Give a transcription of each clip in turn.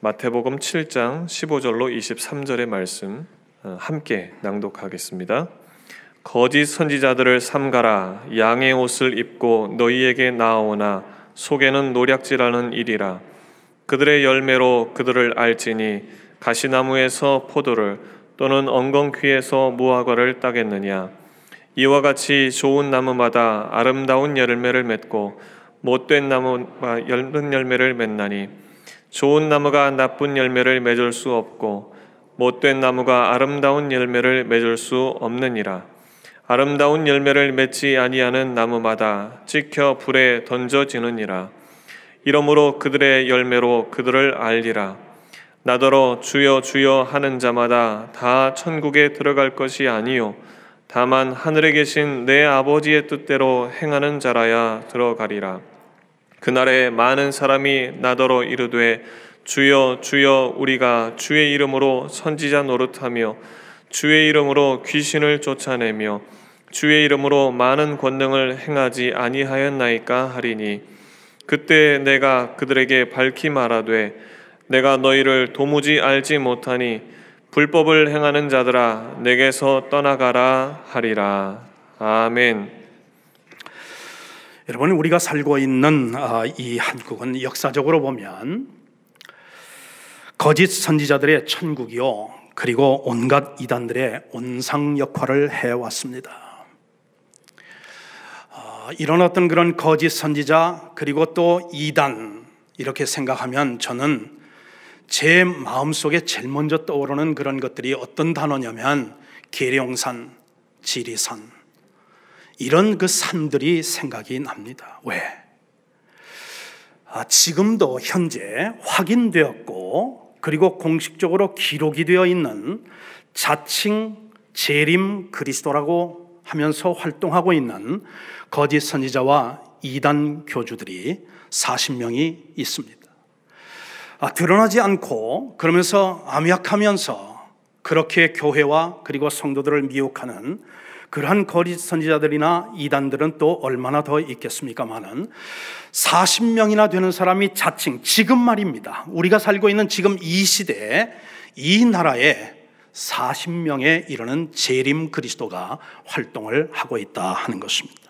마태복음 7장 15절로 23절의 말씀 함께 낭독하겠습니다. 거짓 선지자들을 삼가라. 양의 옷을 입고 너희에게 나아오나 속에는 노략질하는 일이라. 그들의 열매로 그들을 알지니 가시나무에서 포도를 또는 엉겅퀴에서 무화과를 따겠느냐. 이와 같이 좋은 나무마다 아름다운 열매를 맺고 못된 나무가 열은 열매를 맺나니 좋은 나무가 나쁜 열매를 맺을 수 없고 못된 나무가 아름다운 열매를 맺을 수 없느니라. 아름다운 열매를 맺지 아니하는 나무마다 찍혀 불에 던져지느니라. 이러므로 그들의 열매로 그들을 알리라. 나더러 주여 주여 하는 자마다 다 천국에 들어갈 것이 아니요 다만 하늘에 계신 내 아버지의 뜻대로 행하는 자라야 들어가리라. 그날에 많은 사람이 나더러 이르되 주여 주여 우리가 주의 이름으로 선지자 노릇하며 주의 이름으로 귀신을 쫓아내며 주의 이름으로 많은 권능을 행하지 아니하였나이까 하리니 그때 내가 그들에게 밝히 말하되 내가 너희를 도무지 알지 못하니 불법을 행하는 자들아 내게서 떠나가라 하리라. 아멘. 여러분, 우리가 살고 있는 이 한국은 역사적으로 보면 거짓 선지자들의 천국이요 그리고 온갖 이단들의 온상 역할을 해왔습니다. 이런 어떤 그런 거짓 선지자 그리고 또 이단 이렇게 생각하면 저는 제 마음속에 제일 먼저 떠오르는 그런 것들이 어떤 단어냐면 계룡산, 지리산 이런 그 산들이 생각이 납니다. 왜? 지금도 현재 확인되었고 그리고 공식적으로 기록이 되어 있는 자칭 재림 그리스도라고 하면서 활동하고 있는 거짓 선지자와 이단 교주들이 40명이 있습니다. 드러나지 않고 그러면서 암약하면서 그렇게 교회와 그리고 성도들을 미혹하는 그러한 거짓 선지자들이나 이단들은 또 얼마나 더 있겠습니까마는 40명이나 되는 사람이 자칭 지금 말입니다. 우리가 살고 있는 지금 이 시대에 이 나라에 40명에 이르는 재림 그리스도가 활동을 하고 있다 하는 것입니다.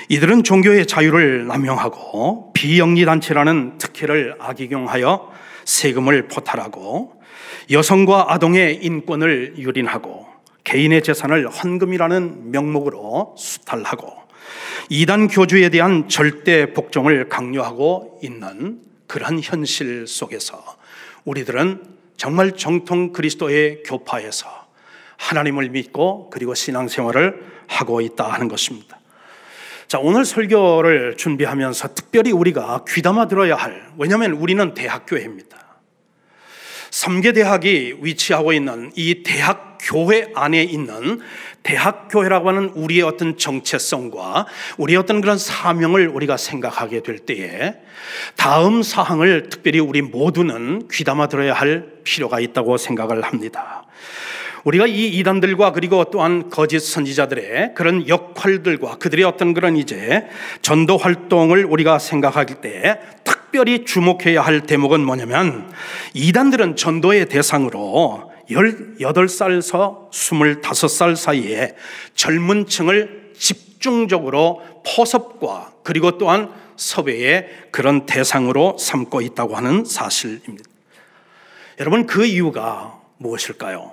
이들은 종교의 자유를 남용하고 비영리단체라는 특혜를 악용하여 세금을 포탈하고 여성과 아동의 인권을 유린하고 개인의 재산을 헌금이라는 명목으로 수탈하고 이단 교주에 대한 절대 복종을 강요하고 있는 그러한 현실 속에서 우리들은 정말 정통 그리스도의 교파에서 하나님을 믿고 그리고 신앙생활을 하고 있다 하는 것입니다. 자, 오늘 설교를 준비하면서 특별히 우리가 귀담아 들어야 할, 왜냐하면 우리는 대학교회입니다. 3개 대학이 위치하고 있는 이 대학교회 안에 있는 대학교회라고 하는 우리의 어떤 정체성과 우리의 어떤 그런 사명을 우리가 생각하게 될 때에 다음 사항을 특별히 우리 모두는 귀담아 들어야 할 필요가 있다고 생각을 합니다. 우리가 이 이단들과 그리고 또한 거짓 선지자들의 그런 역할들과 그들의 어떤 그런 이제 전도 활동을 우리가 생각할 때 특별히 주목해야 할 대목은 뭐냐면 이단들은 전도의 대상으로 18살에서 25살 사이에 젊은 층을 집중적으로 포섭과 그리고 또한 섭외의 그런 대상으로 삼고 있다고 하는 사실입니다. 여러분, 그 이유가 무엇일까요?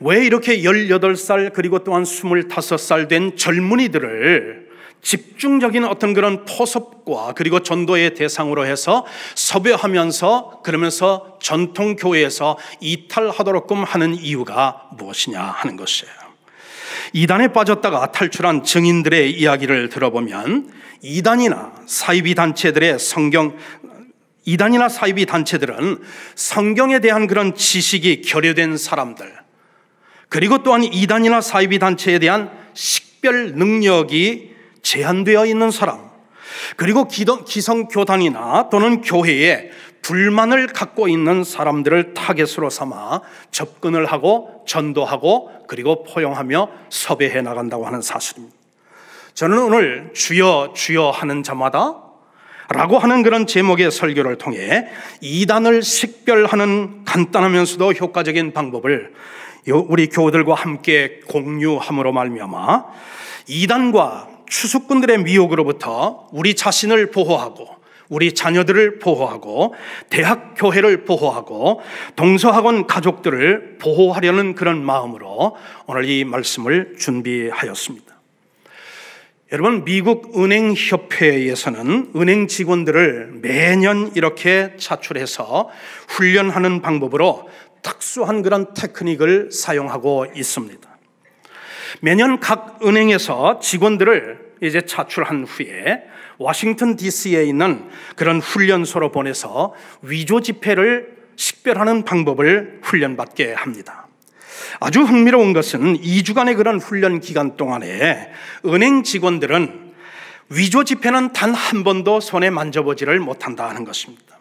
왜 이렇게 18살 그리고 또한 25살 된 젊은이들을 집중적인 어떤 그런 포섭과 그리고 전도의 대상으로 해서 섭외하면서 그러면서 전통교회에서 이탈하도록끔 하는 이유가 무엇이냐 하는 것이에요. 이단에 빠졌다가 탈출한 증인들의 이야기를 들어보면 이단이나 사이비 단체들은 성경에 대한 그런 지식이 결여된 사람들, 그리고 또한 이단이나 사이비 단체에 대한 식별 능력이 제한되어 있는 사람, 그리고 기성교단이나 또는 교회에 불만을 갖고 있는 사람들을 타겟으로 삼아 접근을 하고 전도하고 그리고 포용하며 섭외해 나간다고 하는 사실입니다. 저는 오늘 주여 주여 하는 자마다 라고 하는 그런 제목의 설교를 통해 이단을 식별하는 간단하면서도 효과적인 방법을 우리 교우들과 함께 공유함으로 말미암아 이단과 추수꾼들의 미혹으로부터 우리 자신을 보호하고 우리 자녀들을 보호하고 대학 교회를 보호하고 동서학원 가족들을 보호하려는 그런 마음으로 오늘 이 말씀을 준비하였습니다. 여러분, 미국 은행협회에서는 은행 직원들을 매년 이렇게 차출해서 훈련하는 방법으로 특수한 그런 테크닉을 사용하고 있습니다. 매년 각 은행에서 직원들을 이제 차출한 후에 워싱턴 DC에 있는 그런 훈련소로 보내서 위조 지폐를 식별하는 방법을 훈련받게 합니다. 아주 흥미로운 것은 2주간의 그런 훈련 기간 동안에 은행 직원들은 위조 지폐는 단 한 번도 손에 만져보지를 못한다 하는 것입니다.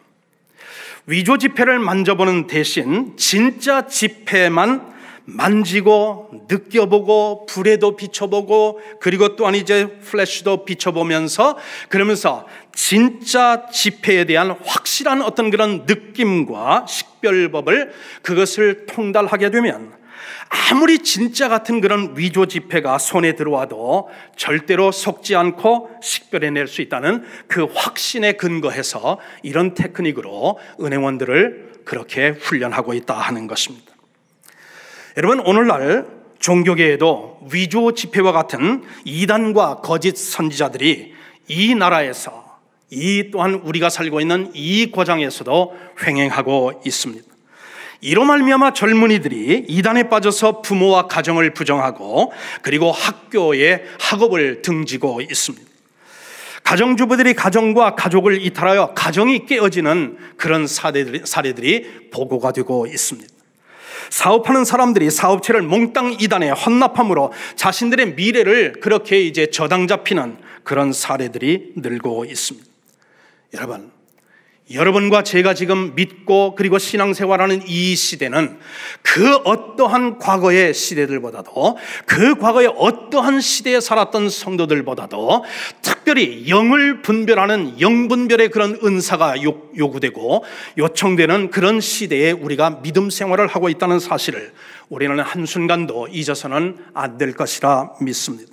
위조 지폐를 만져보는 대신 진짜 지폐만 만지고 느껴보고 불에도 비춰보고 그리고 또한 이제 플래시도 비춰보면서 그러면서 진짜 지폐에 대한 확실한 어떤 그런 느낌과 식별법을 그것을 통달하게 되면 아무리 진짜 같은 그런 위조 지폐가 손에 들어와도 절대로 속지 않고 식별해낼 수 있다는 그 확신에 근거해서 이런 테크닉으로 은행원들을 그렇게 훈련하고 있다 하는 것입니다. 여러분, 오늘날 종교계에도 위조 지폐와 같은 이단과 거짓 선지자들이 이 나라에서 이 또한 우리가 살고 있는 이 고장에서도 횡행하고 있습니다. 이로 말미암아 젊은이들이 이단에 빠져서 부모와 가정을 부정하고 그리고 학교에 학업을 등지고 있습니다. 가정주부들이 가정과 가족을 이탈하여 가정이 깨어지는 그런 사례들이 보고가 되고 있습니다. 사업하는 사람들이 사업체를 몽땅 이단에 헌납함으로 자신들의 미래를 그렇게 이제 저당 잡히는 그런 사례들이 늘고 있습니다. 여러분과 제가 지금 믿고 그리고 신앙생활하는 이 시대는 그 어떠한 과거의 시대들보다도 그 과거의 어떠한 시대에 살았던 성도들보다도 특별히 영을 분별하는 영분별의 그런 은사가 요구되고 요청되는 그런 시대에 우리가 믿음 생활을 하고 있다는 사실을 우리는 한순간도 잊어서는 안 될 것이라 믿습니다.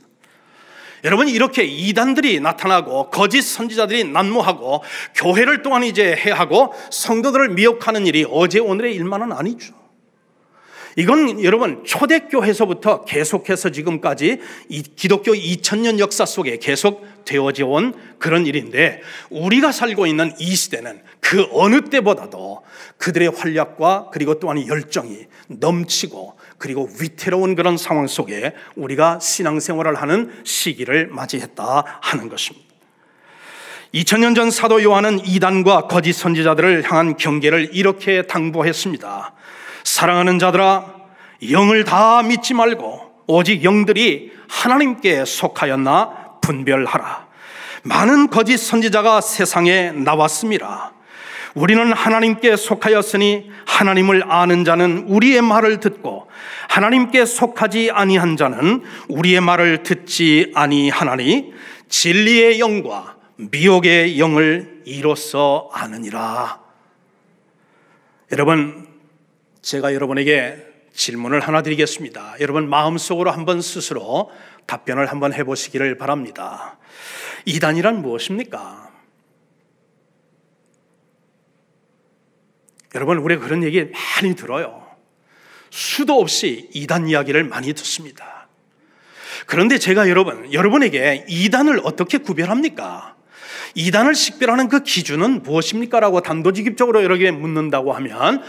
여러분, 이렇게 이단들이 나타나고 거짓 선지자들이 난무하고 교회를 또한 이제 해하고 성도들을 미혹하는 일이 어제 오늘의 일만은 아니죠. 이건 여러분 초대교회에서부터 계속해서 지금까지 이 기독교 2000년 역사 속에 계속 되어져 온 그런 일인데, 우리가 살고 있는 이 시대는 그 어느 때보다도 그들의 활약과 그리고 또한 열정이 넘치고 그리고 위태로운 그런 상황 속에 우리가 신앙생활을 하는 시기를 맞이했다 하는 것입니다. 2000년 전 사도 요한은 이단과 거짓 선지자들을 향한 경계를 이렇게 당부했습니다. 사랑하는 자들아, 영을 다 믿지 말고 오직 영들이 하나님께 속하였나 분별하라. 많은 거짓 선지자가 세상에 나왔습니다. 우리는 하나님께 속하였으니 하나님을 아는 자는 우리의 말을 듣고 하나님께 속하지 아니한 자는 우리의 말을 듣지 아니하나니 진리의 영과 미혹의 영을 이로써 아느니라. 여러분, 제가 여러분에게 질문을 하나 드리겠습니다. 여러분 마음속으로 한번 스스로 답변을 한번 해보시기를 바랍니다. 이단이란 무엇입니까? 여러분, 우리가 그런 얘기 많이 들어요. 수도 없이 이단 이야기를 많이 듣습니다. 그런데 제가 여러분에게 이단을 어떻게 구별합니까? 이단을 식별하는 그 기준은 무엇입니까? 라고 단도직입적으로 여러 개 묻는다고 하면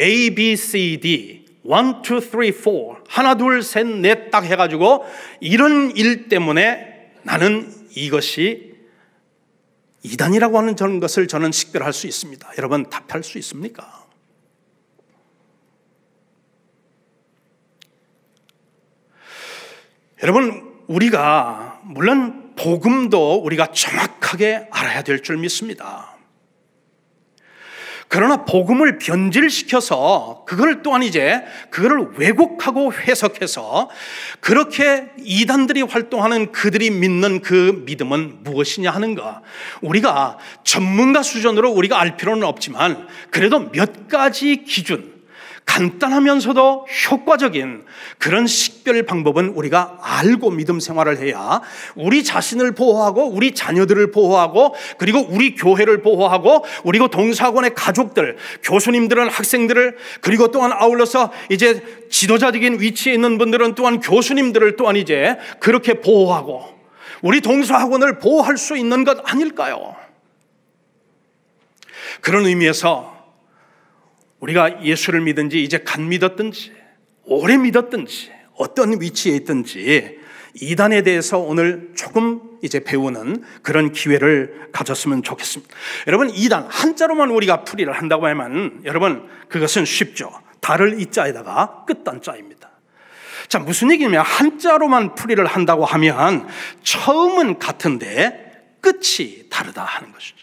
A, B, C, D 1, 2, 3, 4 하나, 둘, 셋, 넷 딱 해가지고 이런 일 때문에 나는 이것이 이단이라고 하는 저런 것을 저는 식별할 수 있습니다. 여러분 답할 수 있습니까? 여러분, 우리가 물론 복음도 우리가 정확하게 알아야 될 줄 믿습니다. 그러나 복음을 변질시켜서 그걸 또한 이제 그거를 왜곡하고 해석해서 그렇게 이단들이 활동하는 그들이 믿는 그 믿음은 무엇이냐 하는 거, 우리가 전문가 수준으로 우리가 알 필요는 없지만 그래도 몇 가지 기준, 간단하면서도 효과적인 그런 식별 방법은 우리가 알고 믿음 생활을 해야 우리 자신을 보호하고 우리 자녀들을 보호하고 그리고 우리 교회를 보호하고 그리고 동사학원의 가족들, 교수님들은 학생들을, 그리고 또한 아울러서 이제 지도자적인 위치에 있는 분들은 또한 교수님들을 또한 이제 그렇게 보호하고 우리 동사학원을 보호할 수 있는 것 아닐까요? 그런 의미에서 우리가 예수를 믿은지 이제 간 믿었든지 오래 믿었든지 어떤 위치에 있든지 이단에 대해서 오늘 조금 이제 배우는 그런 기회를 가졌으면 좋겠습니다. 여러분, 이단 한자로만 우리가 풀이를 한다고 하면 여러분 그것은 쉽죠. 달을 이자에다가 끝단자입니다. 자, 무슨 얘기냐면 한자로만 풀이를 한다고 하면 처음은 같은데 끝이 다르다 하는 것이죠.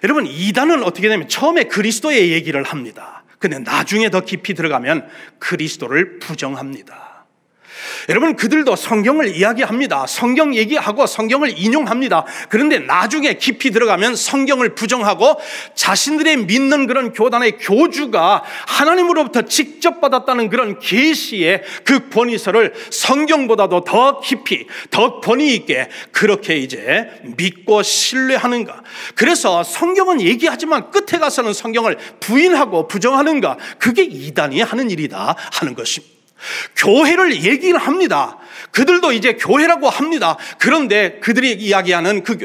여러분, 이단은 어떻게 되면 처음에 그리스도의 얘기를 합니다. 근데 나중에 더 깊이 들어가면 그리스도를 부정합니다. 여러분, 그들도 성경을 이야기합니다. 성경 얘기하고 성경을 인용합니다. 그런데 나중에 깊이 들어가면 성경을 부정하고 자신들의 믿는 그런 교단의 교주가 하나님으로부터 직접 받았다는 그런 계시의 그 권위서를 성경보다도 더 깊이, 더 권위 있게 그렇게 이제 믿고 신뢰하는가. 그래서 성경은 얘기하지만 끝에 가서는 성경을 부인하고 부정하는가. 그게 이단이 하는 일이다 하는 것입니다. 교회를 얘기를 합니다. 그들도 이제 교회라고 합니다. 그런데 그들이 이야기하는 그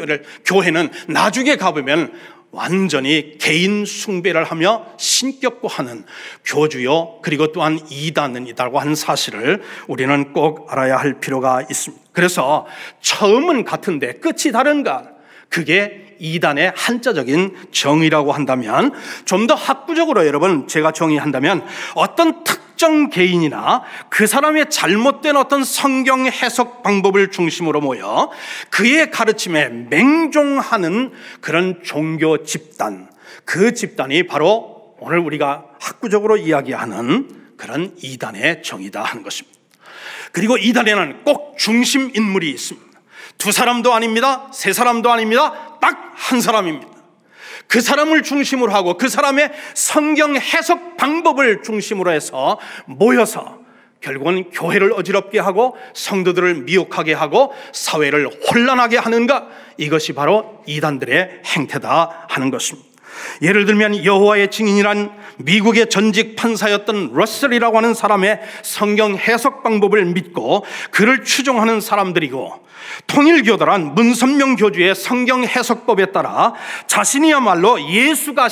교회는 나중에 가보면 완전히 개인 숭배를 하며 신격화하는 교주요, 그리고 또한 이단이라고 하는 사실을 우리는 꼭 알아야 할 필요가 있습니다. 그래서 처음은 같은데 끝이 다른가? 그게 이단의 한자적인 정의라고 한다면, 좀 더 학구적으로 여러분 제가 정의한다면 어떤 특정 개인이나 그 사람의 잘못된 어떤 성경 해석 방법을 중심으로 모여 그의 가르침에 맹종하는 그런 종교 집단, 그 집단이 바로 오늘 우리가 학구적으로 이야기하는 그런 이단의 정의다 하는 것입니다. 그리고 이단에는 꼭 중심 인물이 있습니다. 두 사람도 아닙니다. 세 사람도 아닙니다. 딱 한 사람입니다. 그 사람을 중심으로 하고 그 사람의 성경 해석 방법을 중심으로 해서 모여서 결국은 교회를 어지럽게 하고 성도들을 미혹하게 하고 사회를 혼란하게 하는가, 이것이 바로 이단들의 행태다 하는 것입니다. 예를 들면 여호와의 증인이란 미국의 전직 판사였던 러셀이라고 하는 사람의 성경 해석 방법을 믿고 그를 추종하는 사람들이고, 통일교도란 문선명 교주의 성경 해석법에 따라 자신이야말로 예수가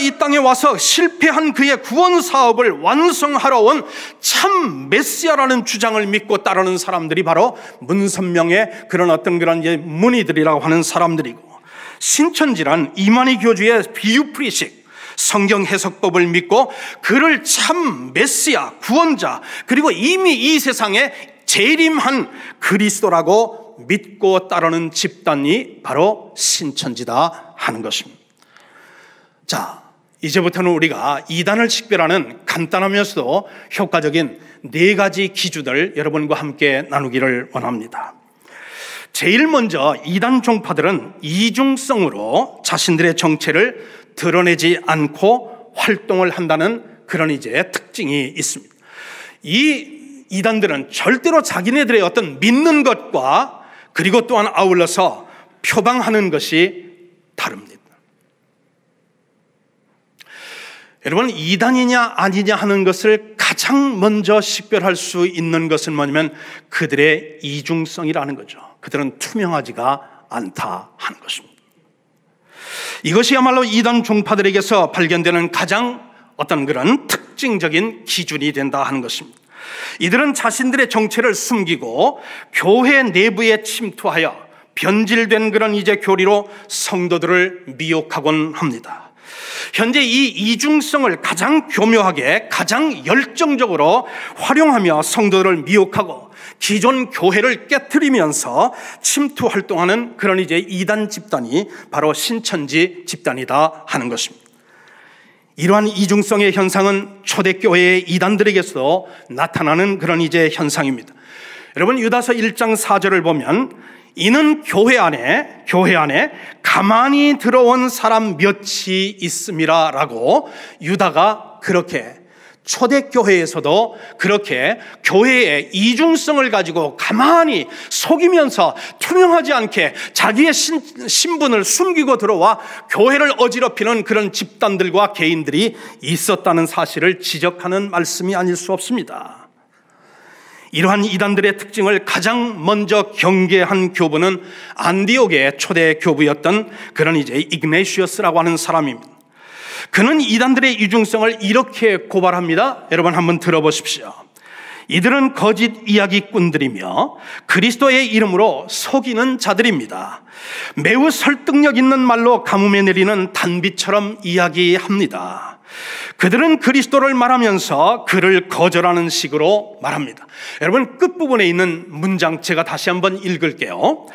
이 땅에 와서 실패한 그의 구원 사업을 완성하러 온 참 메시아라는 주장을 믿고 따르는 사람들이 바로 문선명의 그런 어떤 그런 문의들이라고 하는 사람들이고, 신천지란 이만희 교주의 비유프리식 성경 해석법을 믿고 그를 참 메시아, 구원자, 그리고 이미 이 세상에 재림한 그리스도라고 믿고 따르는 집단이 바로 신천지다 하는 것입니다. 자, 이제부터는 우리가 이단을 식별하는 간단하면서도 효과적인 네 가지 기준을 여러분과 함께 나누기를 원합니다. 제일 먼저 이단 종파들은 이중성으로 자신들의 정체를 드러내지 않고 활동을 한다는 그런 이제 특징이 있습니다. 이 이단들은 절대로 자기네들의 어떤 믿는 것과 그리고 또한 아울러서 표방하는 것이 다릅니다. 여러분, 이단이냐 아니냐 하는 것을 가장 먼저 식별할 수 있는 것은 뭐냐면 그들의 이중성이라는 거죠. 그들은 투명하지가 않다 하는 것입니다. 이것이야말로 이단 종파들에게서 발견되는 가장 어떤 그런 특징적인 기준이 된다 하는 것입니다. 이들은 자신들의 정체를 숨기고 교회 내부에 침투하여 변질된 그런 이제 교리로 성도들을 미혹하곤 합니다. 현재 이 이중성을 가장 교묘하게, 가장 열정적으로 활용하며 성도들을 미혹하고 기존 교회를 깨트리면서 침투 활동하는 그런 이제 이단 집단이 바로 신천지 집단이다 하는 것입니다. 이러한 이중성의 현상은 초대교회의 이단들에게서 나타나는 그런 이제 현상입니다. 여러분, 유다서 1장 4절을 보면 이는 교회 안에 가만히 들어온 사람 몇이 있음이라 라고 유다가 그렇게 초대교회에서도 그렇게 교회의 이중성을 가지고 가만히 속이면서 투명하지 않게 자기의 신분을 숨기고 들어와 교회를 어지럽히는 그런 집단들과 개인들이 있었다는 사실을 지적하는 말씀이 아닐 수 없습니다. 이러한 이단들의 특징을 가장 먼저 경계한 교부는 안디옥의 초대 교부였던 그런 이제 이그네시우스라고 하는 사람입니다. 그는 이단들의 이중성을 이렇게 고발합니다. 여러분 한번 들어보십시오. 이들은 거짓 이야기꾼들이며 그리스도의 이름으로 속이는 자들입니다. 매우 설득력 있는 말로 가뭄에 내리는 단비처럼 이야기합니다. 그들은 그리스도를 말하면서 그를 거절하는 식으로 말합니다. 여러분, 끝부분에 있는 문장 제가 다시 한번 읽을게요.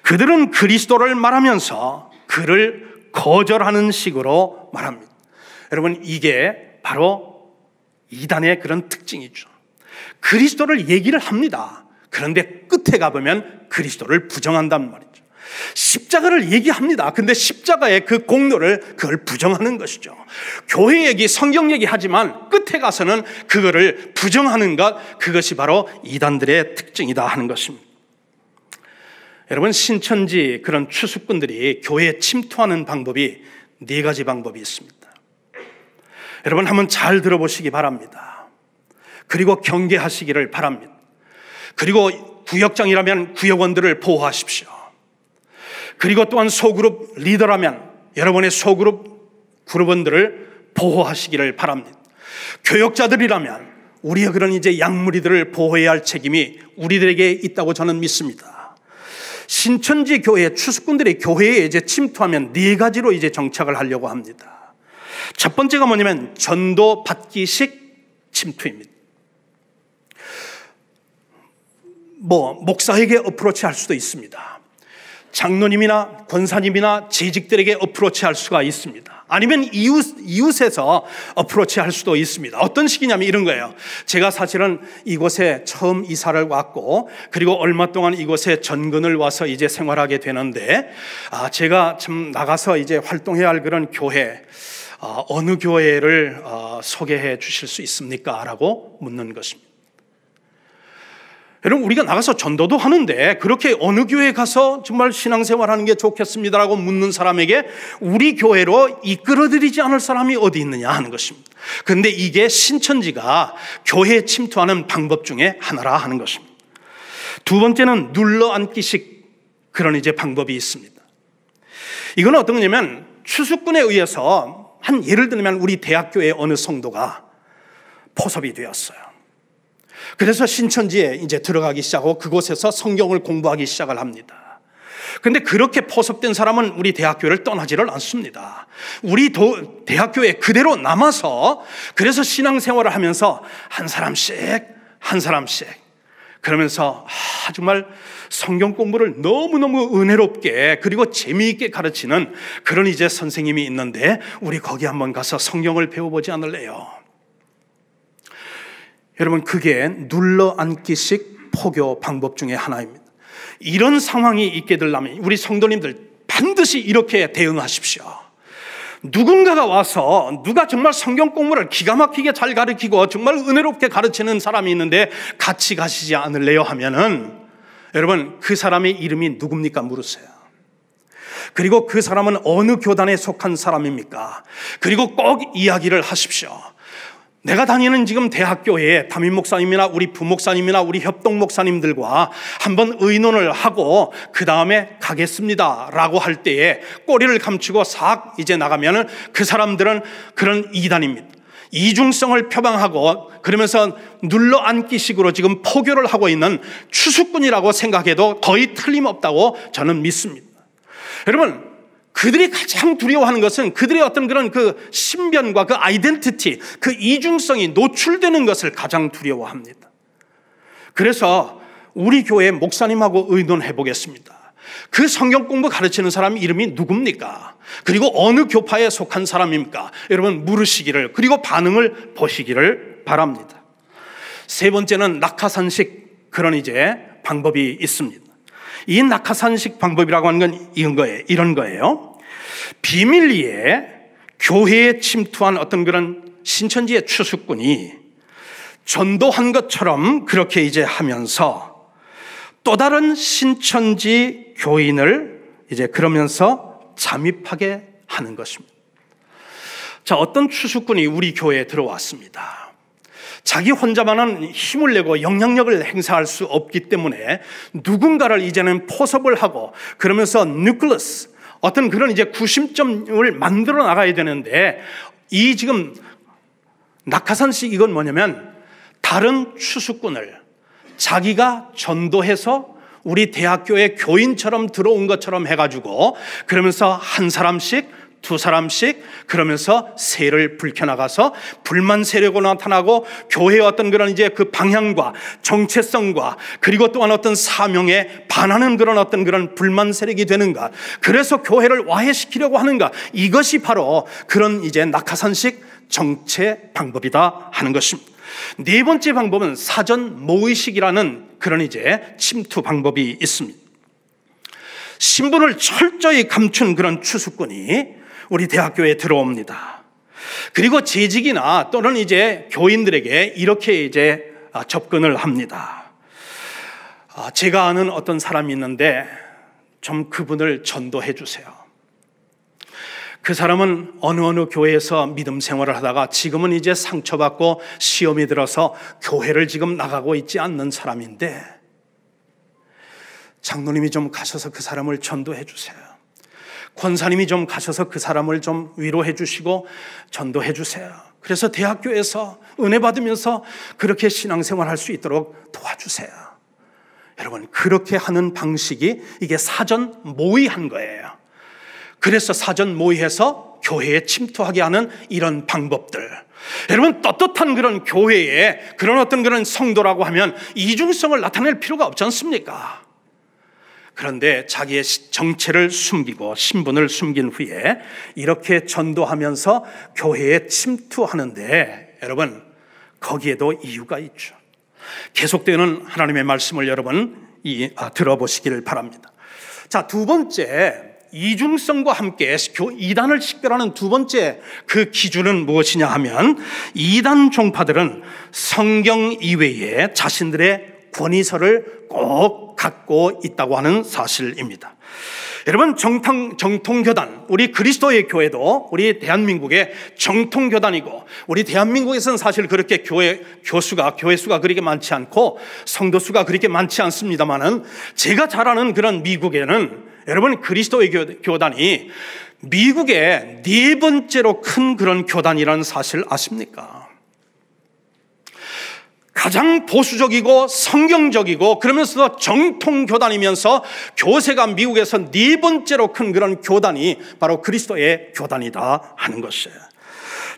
그들은 그리스도를 말하면서 그를 거절하는 식으로 말합니다. 여러분, 이게 바로 이단의 그런 특징이죠. 그리스도를 얘기를 합니다. 그런데 끝에 가보면 그리스도를 부정한단 말이죠. 십자가를 얘기합니다. 근데 십자가의 그 공로를 그걸 부정하는 것이죠. 교회 얘기, 성경 얘기하지만 끝에 가서는 그거를 부정하는 것, 그것이 바로 이단들의 특징이다 하는 것입니다. 여러분, 신천지 그런 추수꾼들이 교회에 침투하는 방법이 4가지 방법이 있습니다. 여러분 한번 잘 들어보시기 바랍니다. 그리고 경계하시기를 바랍니다. 그리고 구역장이라면 구역원들을 보호하십시오. 그리고 또한 소그룹 리더라면 여러분의 소그룹 그룹원들을 보호하시기를 바랍니다. 교역자들이라면 우리의 그런 이제 양무리들을 보호해야 할 책임이 우리들에게 있다고 저는 믿습니다. 신천지 교회 추수꾼들이 교회에 이제 침투하면 4가지로 이제 정착을 하려고 합니다. 첫 번째가 뭐냐면 전도 받기식 침투입니다. 목사에게 어프로치 할 수도 있습니다. 장로님이나 권사님이나 재직들에게 어프로치 할 수가 있습니다. 아니면 이웃에서 어프로치 할 수도 있습니다. 어떤 식이냐면 이런 거예요. 제가 사실은 이곳에 처음 이사를 왔고 그리고 얼마 동안 이곳에 전근을 와서 이제 생활하게 되는데 제가 참 나가서 이제 활동해야 할 그런 교회 어느 교회를 소개해 주실 수 있습니까? 라고 묻는 것입니다. 여러분, 우리가 나가서 전도도 하는데 그렇게 어느 교회에 가서 정말 신앙생활하는 게 좋겠습니다라고 묻는 사람에게 우리 교회로 이끌어드리지 않을 사람이 어디 있느냐 하는 것입니다. 그런데 이게 신천지가 교회에 침투하는 방법 중에 하나라 하는 것입니다. 두 번째는 눌러앉기식 그런 이제 방법이 있습니다. 이건 어떤 거냐면 추수꾼에 의해서 예를 들면 우리 대학교의 어느 성도가 포섭이 되었어요. 그래서 신천지에 이제 들어가기 시작하고 그곳에서 성경을 공부하기 시작을 합니다. 그런데 그렇게 포섭된 사람은 우리 대학교를 떠나지를 않습니다. 우리 대학교에 그대로 남아서 그래서 신앙생활을 하면서 한 사람씩 그러면서 정말 성경 공부를 너무너무 은혜롭게 그리고 재미있게 가르치는 그런 이제 선생님이 있는데 우리 거기 한번 가서 성경을 배워보지 않을래요? 여러분, 그게 눌러앉기식 포교 방법 중에 하나입니다. 이런 상황이 있게 되려면 우리 성도님들 반드시 이렇게 대응하십시오. 누군가가 와서 누가 정말 성경 공부를 기가 막히게 잘 가르치고 정말 은혜롭게 가르치는 사람이 있는데 같이 가시지 않을래요? 하면은 여러분, 그 사람의 이름이 누굽니까? 물으세요. 그리고 그 사람은 어느 교단에 속한 사람입니까? 그리고 꼭 이야기를 하십시오. 내가 다니는 지금 대학교에 담임 목사님이나 우리 부목사님이나 우리 협동 목사님들과 한번 의논을 하고 그 다음에 가겠습니다 라고 할 때에 꼬리를 감추고 싹 이제 나가면은 그 사람들은 그런 이단입니다. 이중성을 표방하고 그러면서 눌러앉기식으로 지금 포교를 하고 있는 추수꾼이라고 생각해도 거의 틀림없다고 저는 믿습니다. 여러분, 그들이 가장 두려워하는 것은 그들의 어떤 그런 그 신변과 그 아이덴티티, 그 이중성이 노출되는 것을 가장 두려워합니다. 그래서 우리 교회 목사님하고 의논해 보겠습니다. 그 성경 공부 가르치는 사람 이름이 누굽니까? 그리고 어느 교파에 속한 사람입니까? 여러분 물으시기를, 그리고 반응을 보시기를 바랍니다. 세 번째는 낙하산식 그런 이제 방법이 있습니다. 이 낙하산식 방법이라고 하는 건 이런 거예요. 비밀리에 교회에 침투한 어떤 그런 신천지의 추수꾼이 전도한 것처럼 그렇게 이제 하면서 또 다른 신천지 교인을 이제 그러면서 잠입하게 하는 것입니다. 자, 어떤 추수꾼이 우리 교회에 들어왔습니다. 자기 혼자만은 힘을 내고 영향력을 행사할 수 없기 때문에 누군가를 이제는 포섭을 하고 그러면서 뉴클러스, 어떤 그런 이제 구심점을 만들어 나가야 되는데, 이 지금 낙하산식 이건 뭐냐면 다른 추수꾼을 자기가 전도해서 우리 대학교의 교인처럼 들어온 것처럼 해가지고 그러면서 한 사람씩 두 사람씩 그러면서 세를 불켜나가서 불만 세력으로 나타나고 교회의 어떤 그런 이제 그 방향과 정체성과 그리고 또한 어떤 사명에 반하는 그런 어떤 그런 불만 세력이 되는가, 그래서 교회를 와해시키려고 하는가, 이것이 바로 그런 이제 낙하산식 정체 방법이다 하는 것입니다. 네 번째 방법은 사전 모의식이라는 그런 이제 침투 방법이 있습니다. 신분을 철저히 감춘 그런 추수꾼이 우리 대학교에 들어옵니다. 그리고 재직이나 또는 이제 교인들에게 이렇게 이제 접근을 합니다. 제가 아는 어떤 사람이 있는데 좀 그분을 전도해 주세요. 그 사람은 어느 교회에서 믿음 생활을 하다가 지금은 이제 상처받고 시험이 들어서 교회를 지금 나가고 있지 않는 사람인데, 장로님이 좀 가셔서 그 사람을 전도해 주세요. 권사님이 좀 가셔서 그 사람을 좀 위로해 주시고 전도해 주세요. 그래서 대학교에서 은혜 받으면서 그렇게 신앙생활 할 수 있도록 도와주세요. 여러분, 그렇게 하는 방식이 이게 사전 모의한 거예요. 그래서 사전 모의해서 교회에 침투하게 하는 이런 방법들. 여러분, 떳떳한 그런 교회에 그런 어떤 그런 성도라고 하면 이중성을 나타낼 필요가 없지 않습니까? 그런데 자기의 정체를 숨기고 신분을 숨긴 후에 이렇게 전도하면서 교회에 침투하는데, 여러분 거기에도 이유가 있죠. 계속되는 하나님의 말씀을 여러분 들어보시기를 바랍니다. 자, 두 번째, 이중성과 함께 이단을 식별하는 두 번째 그 기준은 무엇이냐 하면, 이단 종파들은 성경 이외에 자신들의 권위서를 꼭 갖고 있다고 하는 사실입니다. 여러분, 정통교단, 우리 그리스도의 교회도 우리 대한민국의 정통교단이고, 우리 대한민국에서는 사실 그렇게 교회 수가 그렇게 많지 않고 성도 수가 그렇게 많지 않습니다만은, 제가 잘 아는 그런 미국에는 여러분 그리스도의 교단이 미국의 네 번째로 큰 그런 교단이라는 사실 아십니까? 가장 보수적이고 성경적이고 그러면서도 정통교단이면서 교세가 미국에서 네 번째로 큰 그런 교단이 바로 그리스도의 교단이다 하는 것이에요.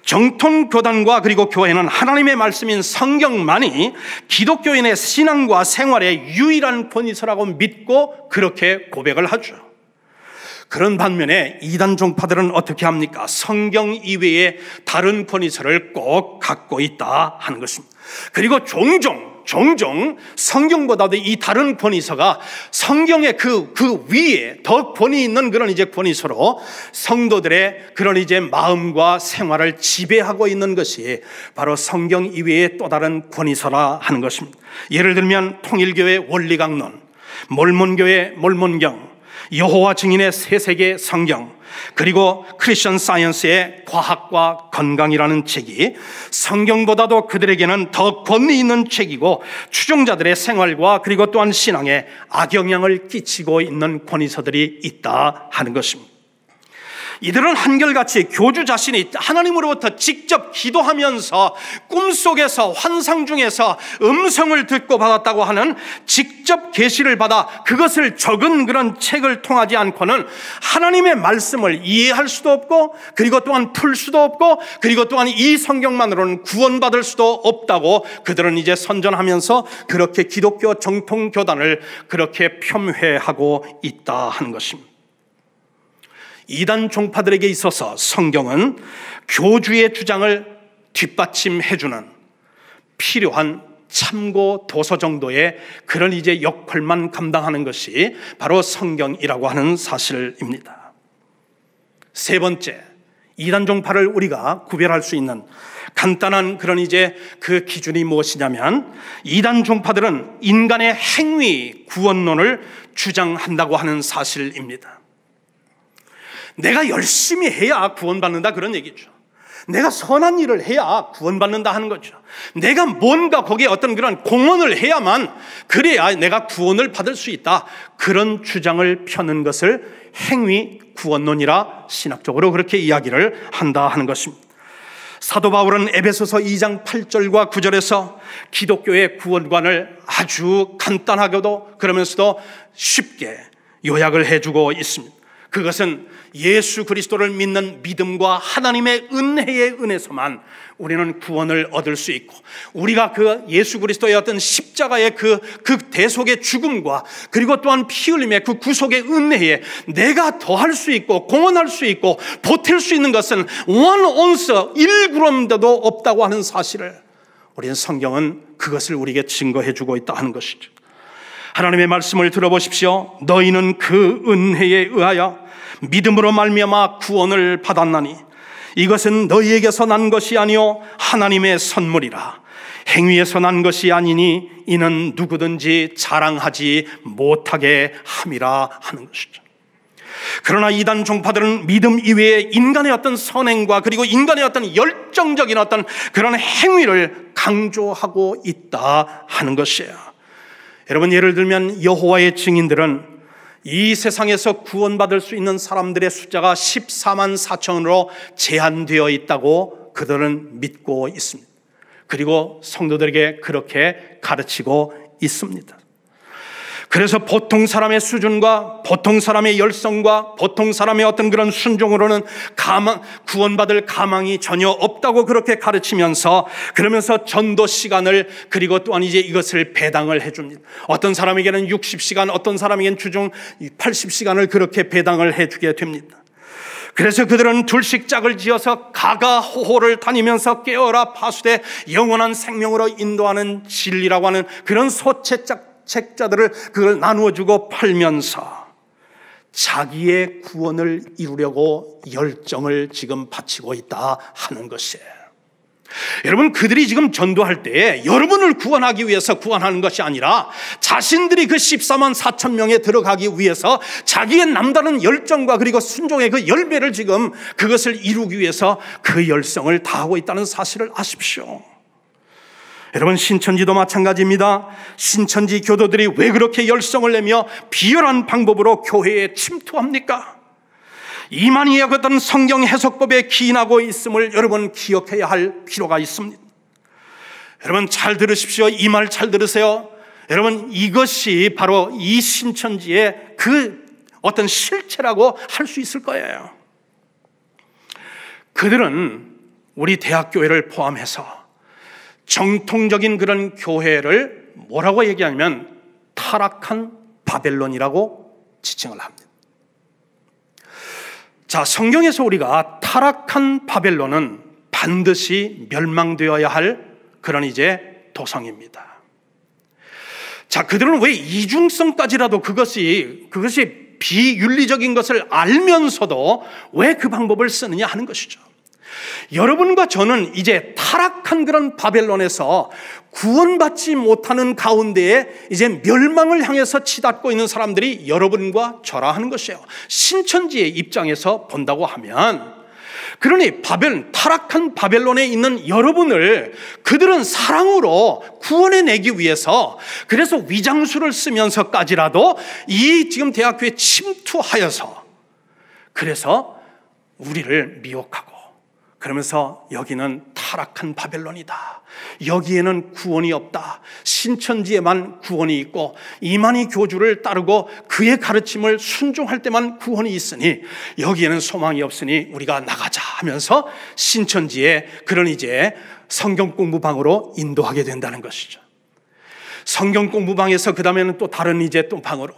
정통교단과 그리고 교회는 하나님의 말씀인 성경만이 기독교인의 신앙과 생활의 유일한 권위서라고 믿고 그렇게 고백을 하죠. 그런 반면에 이단 종파들은 어떻게 합니까? 성경 이외에 다른 권위서를 꼭 갖고 있다 하는 것입니다. 그리고 종종 성경보다도 이 다른 권위서가 성경의 그 위에 더 권위 있는 그런 이제 권위서로 성도들의 그런 이제 마음과 생활을 지배하고 있는 것이 바로 성경 이외의 또 다른 권위서라 하는 것입니다. 예를 들면 통일교회 원리강론, 몰몬교회 몰몬경, 여호와 증인의 세세계 성경, 그리고 크리스천 사이언스의 과학과 건강이라는 책이 성경보다도 그들에게는 더 권위 있는 책이고, 추종자들의 생활과 그리고 또한 신앙에 악영향을 끼치고 있는 권위서들이 있다 하는 것입니다. 이들은 한결같이 교주 자신이 하나님으로부터 직접 기도하면서 꿈속에서 환상 중에서 음성을 듣고 받았다고 하는 직접 계시를 받아 그것을 적은 그런 책을 통하지 않고는 하나님의 말씀을 이해할 수도 없고, 그리고 또한 풀 수도 없고, 그리고 또한 이 성경만으로는 구원받을 수도 없다고 그들은 이제 선전하면서 그렇게 기독교 정통 교단을 그렇게 폄훼하고 있다 하는 것입니다. 이단 종파들에게 있어서 성경은 교주의 주장을 뒷받침해주는 필요한 참고 도서 정도의 그런 이제 역할만 감당하는 것이 바로 성경이라고 하는 사실입니다. 세 번째, 이단 종파를 우리가 구별할 수 있는 간단한 그런 이제 그 기준이 무엇이냐면, 이단 종파들은 인간의 행위 구원론을 주장한다고 하는 사실입니다. 내가 열심히 해야 구원받는다 그런 얘기죠. 내가 선한 일을 해야 구원받는다 하는 거죠. 내가 뭔가 거기에 어떤 그런 공헌을 해야만 그래야 내가 구원을 받을 수 있다, 그런 주장을 펴는 것을 행위 구원론이라 신학적으로 그렇게 이야기를 한다 하는 것입니다. 사도 바울은 에베소서 2장 8절과 9절에서 기독교의 구원관을 아주 간단하게도 그러면서도 쉽게 요약을 해주고 있습니다. 그것은 예수 그리스도를 믿는 믿음과 하나님의 은혜의 은혜서만 우리는 구원을 얻을 수 있고, 우리가 그 예수 그리스도의 어떤 십자가의 그 대속의 죽음과 그리고 또한 피 흘림의 그 구속의 은혜에 내가 더할 수 있고 공헌할 수 있고 보탤 수 있는 것은 원 온스 1g도 없다고 하는 사실을 우리는 성경은 그것을 우리에게 증거해 주고 있다 하는 것이죠. 하나님의 말씀을 들어보십시오. 너희는 그 은혜에 의하여 믿음으로 말미암아 구원을 받았나니 이것은 너희에게서 난 것이 아니요 하나님의 선물이라. 행위에서 난 것이 아니니 이는 누구든지 자랑하지 못하게 함이라 하는 것이죠. 그러나 이단 종파들은 믿음 이외에 인간의 어떤 선행과 그리고 인간의 어떤 열정적인 어떤 그런 행위를 강조하고 있다 하는 것이에요. 여러분, 예를 들면 여호와의 증인들은 이 세상에서 구원받을 수 있는 사람들의 숫자가 14만 4천으로 제한되어 있다고 그들은 믿고 있습니다. 그리고 성도들에게 그렇게 가르치고 있습니다. 그래서 보통 사람의 수준과 보통 사람의 열성과 보통 사람의 어떤 그런 순종으로는 구원받을 가망이 전혀 없다고 그렇게 가르치면서, 그러면서 전도 시간을 그리고 또한 이제 이것을 배당을 해줍니다. 어떤 사람에게는 60시간, 어떤 사람에게는 주중 80시간을 그렇게 배당을 해주게 됩니다. 그래서 그들은 둘씩 짝을 지어서 가가호호를 다니면서 깨어라 파수되 영원한 생명으로 인도하는 진리라고 하는 그런 책자들을 그걸 나누어주고 팔면서 자기의 구원을 이루려고 열정을 지금 바치고 있다 하는 것이에요. 여러분, 그들이 지금 전도할 때 여러분을 구원하기 위해서 구원하는 것이 아니라 자신들이 그 14만 4천 명에 들어가기 위해서 자기의 남다른 열정과 그리고 순종의 그 열매를 지금 그것을 이루기 위해서 그 열성을 다하고 있다는 사실을 아십시오. 여러분, 신천지도 마찬가지입니다. 신천지 교도들이 왜 그렇게 열성을 내며 비열한 방법으로 교회에 침투합니까? 이만희의 어떤 성경 해석법에 기인하고 있음을 여러분 기억해야 할 필요가 있습니다. 여러분, 잘 들으십시오. 이 말 잘 들으세요. 여러분, 이것이 바로 이 신천지의 그 어떤 실체라고 할 수 있을 거예요. 그들은 우리 대학교회를 포함해서 정통적인 그런 교회를 뭐라고 얘기하냐면 타락한 바벨론이라고 지칭을 합니다. 자, 성경에서 우리가 타락한 바벨론은 반드시 멸망되어야 할 그런 이제 도성입니다. 자, 그들은 왜 이중성까지라도 그것이 비윤리적인 것을 알면서도 왜 그 방법을 쓰느냐 하는 것이죠. 여러분과 저는 이제 타락한 그런 바벨론에서 구원받지 못하는 가운데에 이제 멸망을 향해서 치닫고 있는 사람들이 여러분과 저라 하는 것이에요. 신천지의 입장에서 본다고 하면, 그러니 타락한 바벨론에 있는 여러분을 그들은 사랑으로 구원해내기 위해서 그래서 위장수를 쓰면서까지라도 이 지금 대학교에 침투하여서 그래서 우리를 미혹하고, 그러면서 여기는 타락한 바벨론이다, 여기에는 구원이 없다, 신천지에만 구원이 있고 이만희 교주를 따르고 그의 가르침을 순종할 때만 구원이 있으니 여기에는 소망이 없으니 우리가 나가자 하면서 신천지에 그런 이제 성경 공부방으로 인도하게 된다는 것이죠. 성경 공부방에서 그 다음에는 또 다른 이제 또 방으로,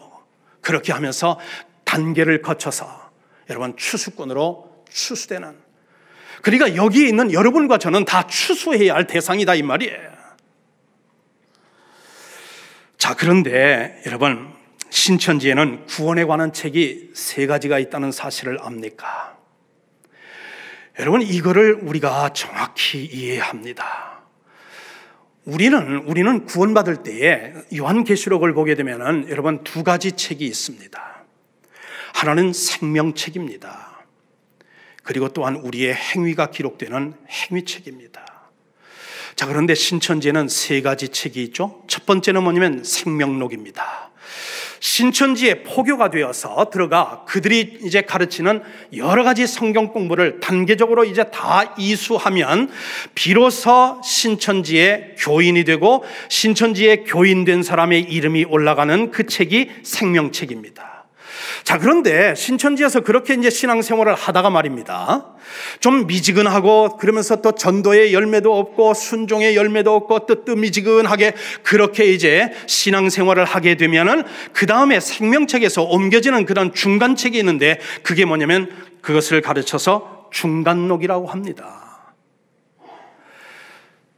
그렇게 하면서 단계를 거쳐서 여러분 추수꾼으로 추수되는, 그러니까 여기에 있는 여러분과 저는 다 추수해야 할 대상이다 이 말이에요. 자, 그런데 여러분, 신천지에는 구원에 관한 책이 3가지가 있다는 사실을 압니까? 여러분, 이거를 우리가 정확히 이해합니다. 우리는 구원받을 때에 요한계시록을 보게 되면은 여러분 2가지 책이 있습니다. 하나는 생명책입니다. 그리고 또한 우리의 행위가 기록되는 행위책입니다. 자, 그런데 신천지에는 3가지 책이 있죠. 첫 번째는 뭐냐면 생명록입니다. 신천지에 포교가 되어서 들어가 그들이 이제 가르치는 여러 가지 성경 공부를 단계적으로 이제 다 이수하면 비로소 신천지의 교인이 되고 신천지의 교인된 사람의 이름이 올라가는 그 책이 생명책입니다. 자, 그런데 신천지에서 그렇게 이제 신앙생활을 하다가 말입니다, 좀 미지근하고 그러면서 또 전도의 열매도 없고 순종의 열매도 없고 뜨뜻미지근하게 그렇게 이제 신앙생활을 하게 되면은 그 다음에 생명책에서 옮겨지는 그런 중간책이 있는데 그게 뭐냐면 그것을 가르쳐서 중간록이라고 합니다.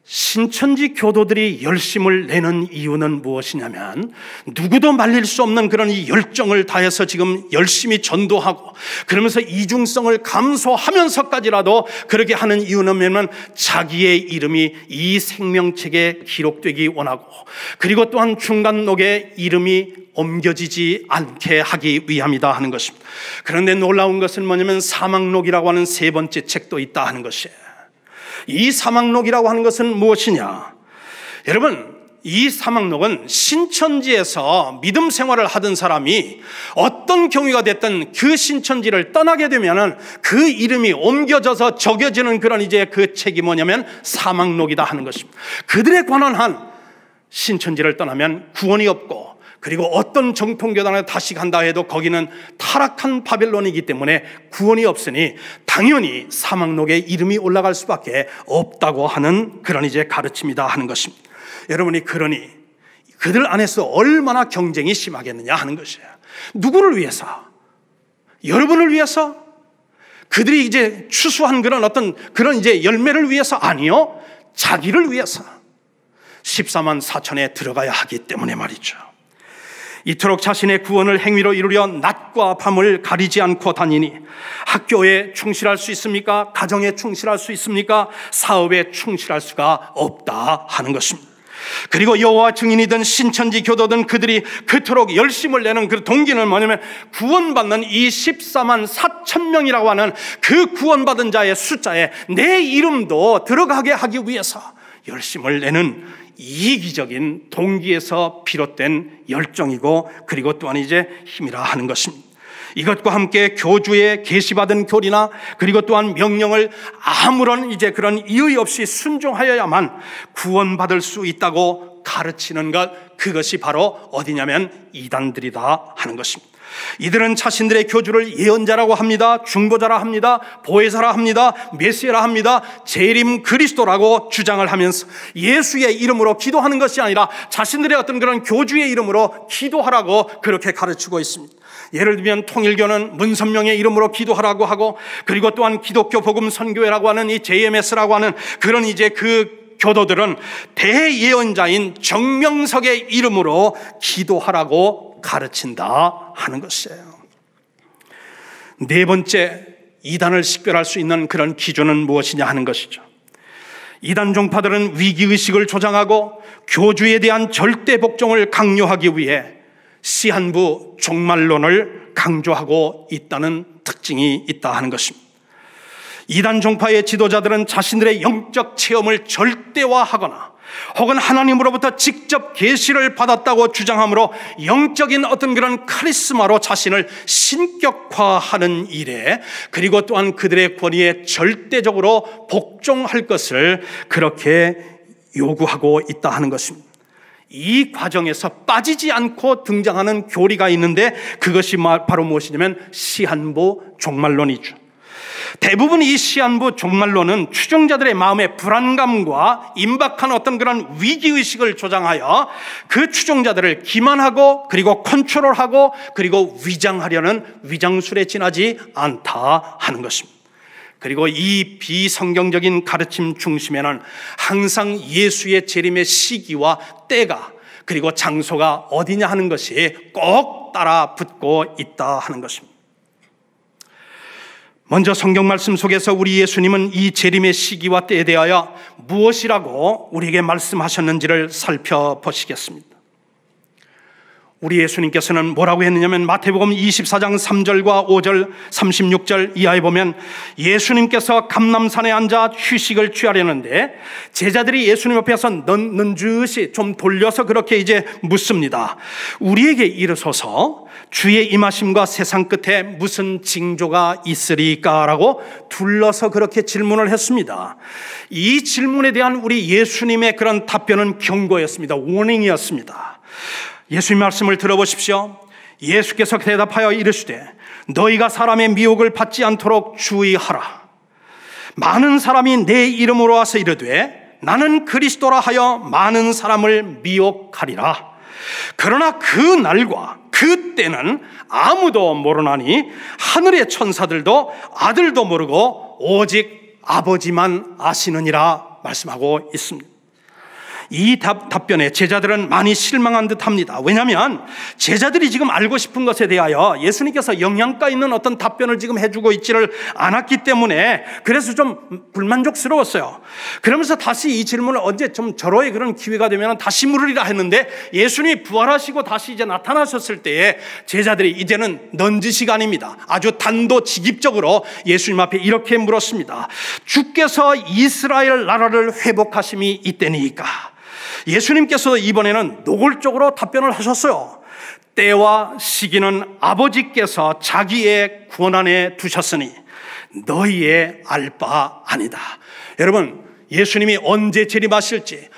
신천지 교도들이 열심을 내는 이유는 무엇이냐면 누구도 말릴 수 없는 그런 이 열정을 다해서 지금 열심히 전도하고 그러면서 이중성을 감수하면서까지라도 그렇게 하는 이유는 뭐냐면 자기의 이름이 이 생명책에 기록되기 원하고, 그리고 또한 중간록에 이름이 옮겨지지 않게 하기 위함이다 하는 것입니다. 그런데 놀라운 것은 뭐냐면 사막록이라고 하는 3번째 책도 있다 하는 것이에요. 이 사막록이라고 하는 것은 무엇이냐? 여러분, 이 사막록은 신천지에서 믿음 생활을 하던 사람이 어떤 경위가 됐든 그 신천지를 떠나게 되면은 그 이름이 옮겨져서 적혀지는 그런 이제 그 책이 뭐냐면 사막록이다 하는 것입니다. 그들에 관한 한 신천지를 떠나면 구원이 없고, 그리고 어떤 정통교단에 다시 간다 해도 거기는 타락한 바벨론이기 때문에 구원이 없으니 당연히 사막록에 이름이 올라갈 수밖에 없다고 하는 그런 이제 가르침이다 하는 것입니다. 여러분이 그러니 그들 안에서 얼마나 경쟁이 심하겠느냐 하는 것이에요. 누구를 위해서? 여러분을 위해서? 그들이 이제 추수한 그런 어떤 그런 이제 열매를 위해서? 아니요, 자기를 위해서 14만 4천에 들어가야 하기 때문에 말이죠. 이토록 자신의 구원을 행위로 이루려 낮과 밤을 가리지 않고 다니니 학교에 충실할 수 있습니까? 가정에 충실할 수 있습니까? 사업에 충실할 수가 없다 하는 것입니다. 그리고 여호와 증인이든 신천지 교도든 그들이 그토록 열심을 내는 그 동기는 뭐냐면 구원받는 이 14만 4천 명이라고 하는 그 구원받은 자의 숫자에 내 이름도 들어가게 하기 위해서 열심을 내는 이기적인 동기에서 비롯된 열정이고, 그리고 또한 이제 힘이라 하는 것입니다. 이것과 함께 교주의 계시받은 교리나 그리고 또한 명령을 아무런 이제 그런 이의 없이 순종하여야만 구원받을 수 있다고 가르치는 것, 그것이 바로 어디냐면 이단들이다 하는 것입니다. 이들은 자신들의 교주를 예언자라고 합니다. 중보자라 합니다. 보혜사라 합니다. 메시아라 합니다. 재림 그리스도라고 주장을 하면서 예수의 이름으로 기도하는 것이 아니라 자신들의 어떤 그런 교주의 이름으로 기도하라고 그렇게 가르치고 있습니다. 예를 들면 통일교는 문선명의 이름으로 기도하라고 하고, 그리고 또한 기독교 복음 선교회라고 하는 이 JMS라고 하는 그런 이제 그 교도들은 대예언자인 정명석의 이름으로 기도하라고 가르친다 하는 것이에요. 4번째, 이단을 식별할 수 있는 그런 기준은 무엇이냐 하는 것이죠. 이단 종파들은 위기의식을 조장하고 교주에 대한 절대 복종을 강요하기 위해 시한부 종말론을 강조하고 있다는 특징이 있다 하는 것입니다. 이단 종파의 지도자들은 자신들의 영적 체험을 절대화하거나 혹은 하나님으로부터 직접 계시를 받았다고 주장함으로 영적인 어떤 그런 카리스마로 자신을 신격화하는 일에, 그리고 또한 그들의 권위에 절대적으로 복종할 것을 그렇게 요구하고 있다 하는 것입니다. 이 과정에서 빠지지 않고 등장하는 교리가 있는데 그것이 바로 무엇이냐면 시한부 종말론이죠. 대부분 이 시한부 종말론은 추종자들의 마음의 불안감과 임박한 어떤 그런 위기의식을 조장하여 그 추종자들을 기만하고 그리고 컨트롤하고 그리고 위장하려는 위장술에 지나지 않다 하는 것입니다. 그리고 이 비성경적인 가르침 중심에는 항상 예수의 재림의 시기와 때가 그리고 장소가 어디냐 하는 것이 꼭 따라 붙고 있다 하는 것입니다. 먼저 성경 말씀 속에서 우리 예수님은 이 재림의 시기와 때에 대하여 무엇이라고 우리에게 말씀하셨는지를 살펴보시겠습니다. 우리 예수님께서는 뭐라고 했느냐면 마태복음 24장 3절과 5절 36절 이하에 보면 예수님께서 감람산에 앉아 휴식을 취하려는데 제자들이 예수님 옆에서 넌지시 좀 돌려서 그렇게 이제 묻습니다. 우리에게 이르소서 주의 임하심과 세상 끝에 무슨 징조가 있으리까라고 둘러서 그렇게 질문을 했습니다. 이 질문에 대한 우리 예수님의 그런 답변은 경고였습니다. 워닝이었습니다. 예수님 말씀을 들어보십시오. 예수께서 대답하여 이르시되 너희가 사람의 미혹을 받지 않도록 주의하라. 많은 사람이 내 이름으로 와서 이르되 나는 그리스도라 하여 많은 사람을 미혹하리라. 그러나 그 날과 그 때는 아무도 모르나니 하늘의 천사들도 아들도 모르고 오직 아버지만 아시느니라 말씀하고 있습니다. 이 답변에 제자들은 많이 실망한 듯합니다. 왜냐하면 제자들이 지금 알고 싶은 것에 대하여 예수님께서 영양가 있는 어떤 답변을 지금 해주고 있지를 않았기 때문에 그래서 좀 불만족스러웠어요. 그러면서 다시 이 질문을 언제 좀 절호의 그런 기회가 되면 다시 물으리라 했는데 예수님이 부활하시고 다시 이제 나타나셨을 때에 제자들이 이제는 넌지 시간입니다. 아주 단도직입적으로 예수님 앞에 이렇게 물었습니다. 주께서 이스라엘 나라를 회복하심이 이때니까. 예수님께서 이번에는 노골적으로 답변을 하셨어요. 때와 시기는 아버지께서 자기의 권한에 두셨으니 너희의 알 바 아니다. 여러분, 예수님이 언제 재림하실지,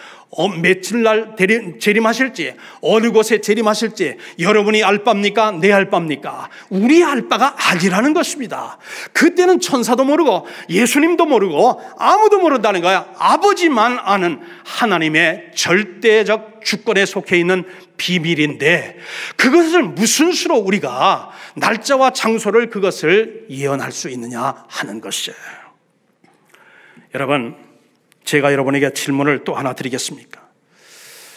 며칠 날 재림하실지, 어느 곳에 재림하실지 여러분이 알 바입니까? 내 알 바입니까? 우리 알 바가 아니라는 것입니다. 그때는 천사도 모르고 예수님도 모르고 아무도 모른다는 거야. 아버지만 아는 하나님의 절대적 주권에 속해 있는 비밀인데 그것을 무슨 수로 우리가 날짜와 장소를 그것을 예언할 수 있느냐 하는 것이에요. 여러분, 제가 여러분에게 질문을 또 하나 드리겠습니까?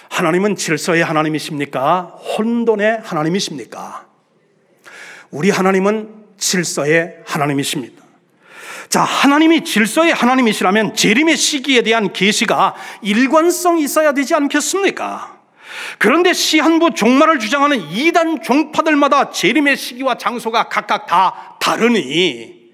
하나님은 질서의 하나님이십니까? 혼돈의 하나님이십니까? 우리 하나님은 질서의 하나님이십니다. 자, 하나님이 질서의 하나님이시라면 재림의 시기에 대한 계시가 일관성이 있어야 되지 않겠습니까? 그런데 시한부 종말을 주장하는 이단 종파들마다 재림의 시기와 장소가 각각 다 다르니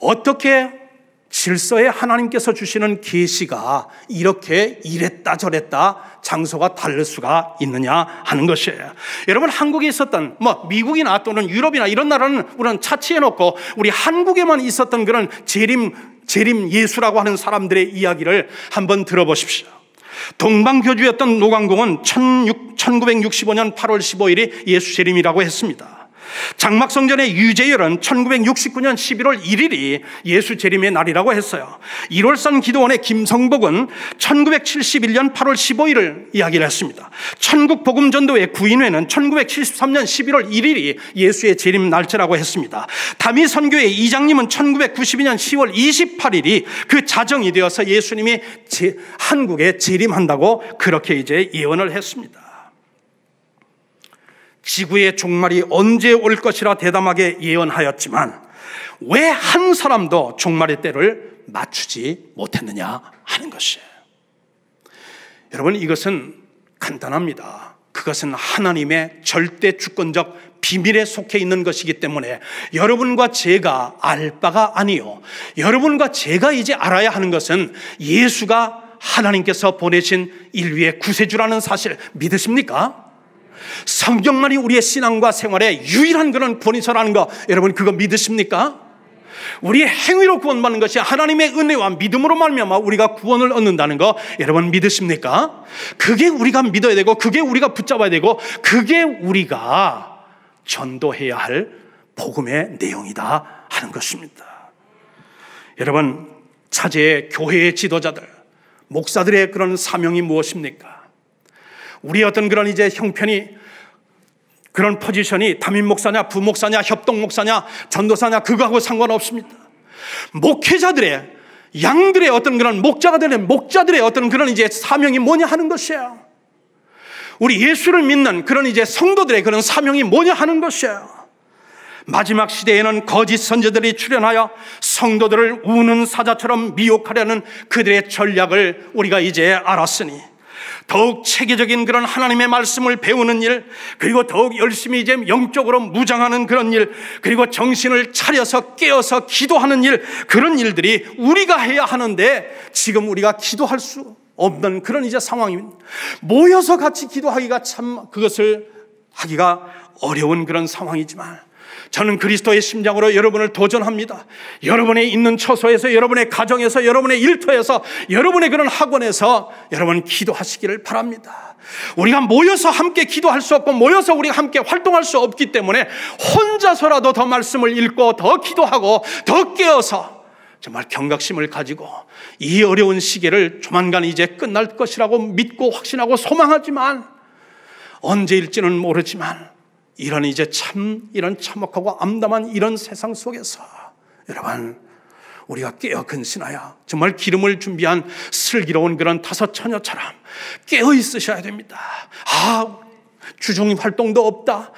어떻게 질서의 하나님께서 주시는 계시가 이렇게 이랬다 저랬다 장소가 다를 수가 있느냐 하는 것이에요. 여러분, 한국에 있었던 미국이나 또는 유럽이나 이런 나라는 우리는 차치해 놓고 우리 한국에만 있었던 그런 재림 예수라고 하는 사람들의 이야기를 한번 들어보십시오. 동방교주였던 노광공은 1965년 8월 15일이 예수 재림이라고 했습니다. 장막성전의 유재열은 1969년 11월 1일이 예수 재림의 날이라고 했어요. 1월산 기도원의 김성복은 1971년 8월 15일을 이야기를 했습니다. 천국복음전도회 구인회는 1973년 11월 1일이 예수의 재림 날짜라고 했습니다. 다미선교회 이장님은 1992년 10월 28일이 그 자정이 되어서 예수님이 한국에 재림한다고 그렇게 이제 예언을 했습니다. 지구의 종말이 언제 올 것이라 대담하게 예언하였지만 왜 한 사람도 종말의 때를 맞추지 못했느냐 하는 것이에요. 여러분, 이것은 간단합니다. 그것은 하나님의 절대 주권적 비밀에 속해 있는 것이기 때문에 여러분과 제가 알 바가 아니요, 여러분과 제가 이제 알아야 하는 것은 예수가 하나님께서 보내신 인류의 구세주라는 사실 믿으십니까? 성경만이 우리의 신앙과 생활의 유일한 그런 권위서라는 거, 여러분 그거 믿으십니까? 우리의 행위로 구원받는 것이 하나님의 은혜와 믿음으로 말미암아 우리가 구원을 얻는다는 거 여러분 믿으십니까? 그게 우리가 믿어야 되고, 그게 우리가 붙잡아야 되고, 그게 우리가 전도해야 할 복음의 내용이다 하는 것입니다. 여러분, 차제의 교회의 지도자들, 목사들의 그런 사명이 무엇입니까? 우리 어떤 그런 이제 형편이, 그런 포지션이 담임 목사냐, 부목사냐, 협동 목사냐, 전도사냐, 그거하고 상관없습니다. 목회자들의, 양들의 어떤 그런 목자들의 어떤 그런 이제 사명이 뭐냐 하는 것이에요. 우리 예수를 믿는 그런 이제 성도들의 그런 사명이 뭐냐 하는 것이에요. 마지막 시대에는 거짓 선지자들이 출현하여 성도들을 우는 사자처럼 미혹하려는 그들의 전략을 우리가 이제 알았으니, 더욱 체계적인 그런 하나님의 말씀을 배우는 일, 그리고 더욱 열심히 이제 영적으로 무장하는 그런 일, 그리고 정신을 차려서 깨어서 기도하는 일, 그런 일들이 우리가 해야 하는데 지금 우리가 기도할 수 없는 그런 이제 상황입니다. 모여서 같이 기도하기가 참 그것을 하기가 어려운 그런 상황이지만, 저는 그리스도의 심장으로 여러분을 도전합니다. 여러분의 있는 처소에서, 여러분의 가정에서, 여러분의 일터에서, 여러분의 그런 학원에서 여러분 기도하시기를 바랍니다. 우리가 모여서 함께 기도할 수 없고, 모여서 우리가 함께 활동할 수 없기 때문에 혼자서라도 더 말씀을 읽고, 더 기도하고, 더 깨어서 정말 경각심을 가지고 이 어려운 시기를 조만간 이제 끝날 것이라고 믿고 확신하고 소망하지만, 언제일지는 모르지만 이런 이제 이런 참혹하고 암담한 이런 세상 속에서 여러분, 우리가 깨어 근신하여 정말 기름을 준비한 슬기로운 그런 다섯 처녀처럼 깨어 있으셔야 됩니다. 주중 활동도 없다,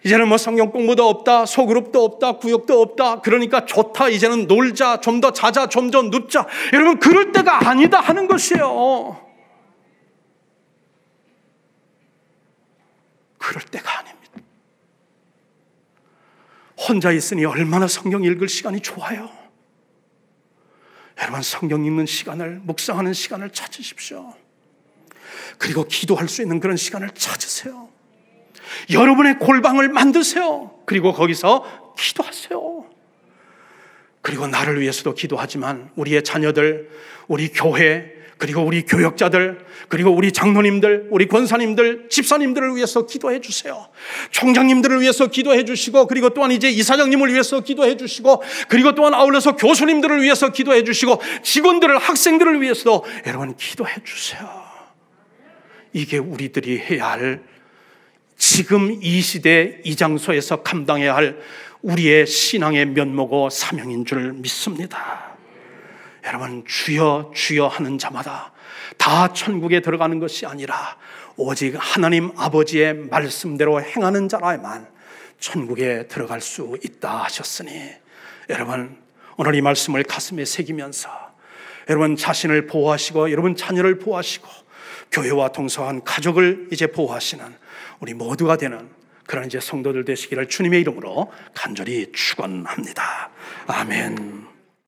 이제는 뭐 성경 공부도 없다, 소그룹도 없다, 구역도 없다, 그러니까 좋다, 이제는 놀자, 좀 더 자자, 좀 더 눕자. 여러분, 그럴 때가 아니다 하는 것이에요. 그럴 때가 아닙니다. 혼자 있으니 얼마나 성경 읽을 시간이 좋아요. 여러분, 성경 읽는 시간을, 묵상하는 시간을 찾으십시오. 그리고 기도할 수 있는 그런 시간을 찾으세요. 여러분의 골방을 만드세요. 그리고 거기서 기도하세요. 그리고 나를 위해서도 기도하지만 우리의 자녀들, 우리 교회, 그리고 우리 교역자들, 그리고 우리 장로님들, 우리 권사님들, 집사님들을 위해서 기도해 주세요. 총장님들을 위해서 기도해 주시고, 그리고 또한 이제 이사장님을 위해서 기도해 주시고, 그리고 또한 아울러서 교수님들을 위해서 기도해 주시고, 직원들을, 학생들을 위해서도 여러분 기도해 주세요. 이게 우리들이 해야 할, 지금 이 시대 이 장소에서 감당해야 할 우리의 신앙의 면모고 사명인 줄 믿습니다. 여러분, 주여 주여 하는 자마다 다 천국에 들어가는 것이 아니라 오직 하나님 아버지의 말씀대로 행하는 자라야만 천국에 들어갈 수 있다 하셨으니, 여러분 오늘 이 말씀을 가슴에 새기면서 여러분 자신을 보호하시고, 여러분 자녀를 보호하시고, 교회와 동서한 가족을 이제 보호하시는 우리 모두가 되는 그런 이제 성도들 되시기를 주님의 이름으로 간절히 축원합니다. 아멘.